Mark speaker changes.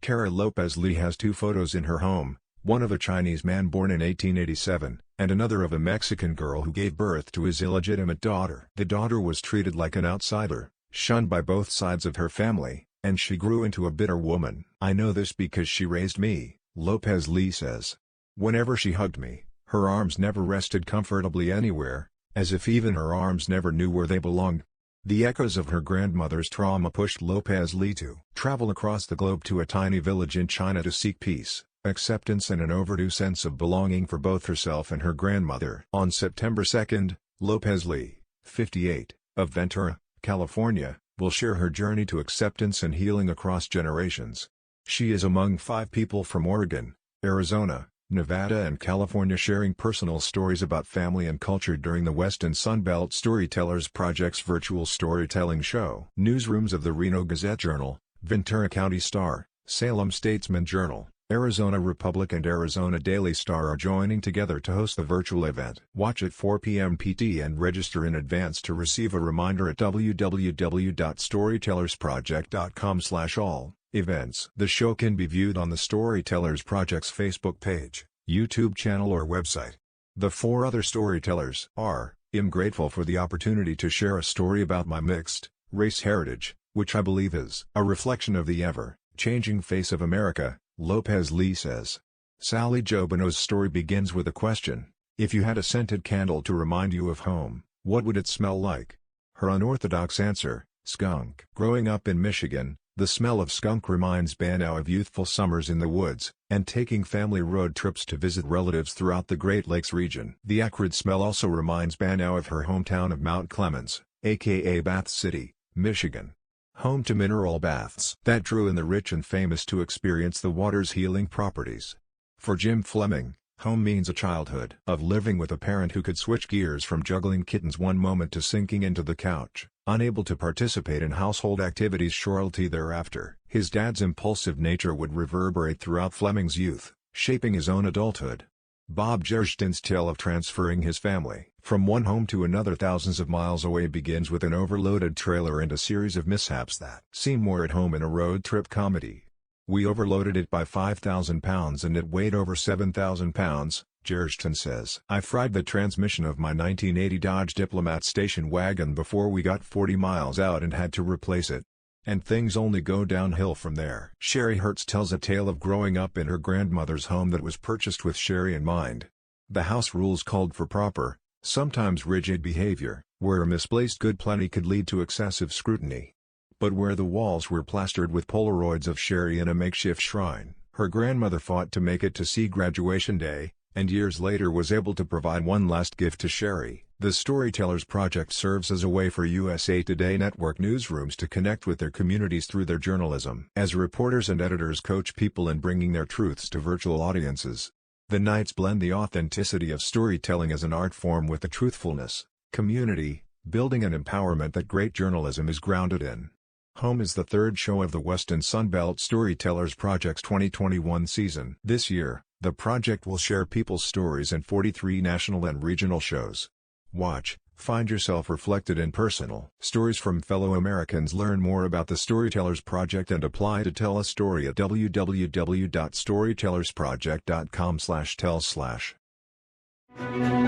Speaker 1: Cara Lopez Lee has two photos in her home, one of a Chinese man born in 1887, and another of a Mexican girl who gave birth to his illegitimate daughter. The daughter was treated like an outsider, shunned by both sides of her family, and she grew into a bitter woman. "I know this because she raised me," Lopez Lee says. "Whenever she hugged me, her arms never rested comfortably anywhere, as if even her arms never knew where they belonged." The echoes of her grandmother's trauma pushed Lopez Lee to travel across the globe to a tiny village in China to seek peace, acceptance and an overdue sense of belonging for both herself and her grandmother. On September 2, Lopez Lee, 58, of Ventura, California, will share her journey to acceptance and healing across generations. She is among 5 people from Oregon, Arizona, Nevada and California sharing personal stories about family and culture during the West and Sunbelt Storytellers Project's virtual storytelling show. Newsrooms of the Reno Gazette-Journal, Ventura County Star, Salem Statesman Journal, Arizona Republic and Arizona Daily Star are joining together to host the virtual event. Watch at 4 p.m. PT and register in advance to receive a reminder at www.storytellersproject.com/all events. The show can be viewed on the Storytellers Project's Facebook page, YouTube channel or website. The 4 other storytellers are, "I'm grateful for the opportunity to share a story about my mixed race heritage, which I believe is a reflection of the ever-changing face of America," Lopez Lee says. Sally Jobino's story begins with a question: if you had a scented candle to remind you of home, what would it smell like? Her unorthodox answer: skunk. Growing up in Michigan, the smell of skunk reminds Banow of youthful summers in the woods, and taking family road trips to visit relatives throughout the Great Lakes region. The acrid smell also reminds Banow of her hometown of Mount Clemens, aka Bath City, Michigan. Home to mineral baths that drew in the rich and famous to experience the water's healing properties. For Jim Fleming, home means a childhood of living with a parent who could switch gears from juggling kittens one moment to sinking into the couch, unable to participate in household activities shortly thereafter. His dad's impulsive nature would reverberate throughout Fleming's youth, shaping his own adulthood. Bob Gerston's tale of transferring his family from one home to another thousands of miles away begins with an overloaded trailer and a series of mishaps that seem more at home in a road trip comedy. "We overloaded it by 5,000 pounds and it weighed over 7,000 pounds, Gerston says. "I fried the transmission of my 1980 Dodge Diplomat station wagon before we got 40 miles out and had to replace it. And things only go downhill from there." Sherry Hertz tells a tale of growing up in her grandmother's home that was purchased with Sherry in mind. The house rules called for proper, sometimes rigid behavior, where a misplaced good plenty could lead to excessive scrutiny. But where the walls were plastered with Polaroids of Sherry in a makeshift shrine, her grandmother fought to make it to see graduation day, and years later was able to provide one last gift to Sherry. The Storytellers Project serves as a way for USA Today Network newsrooms to connect with their communities through their journalism. As reporters and editors coach people in bringing their truths to virtual audiences, the nights blend the authenticity of storytelling as an art form with the truthfulness, community, building and empowerment that great journalism is grounded in. Home is the 3rd show of the West and Sunbelt Storytellers Project's 2021 season. This year, the project will share people's stories in 43 national and regional shows. Watch, find yourself reflected in personal stories from fellow Americans. Learn more about the Storytellers Project and apply to tell a story at www.storytellersproject.com/tell/.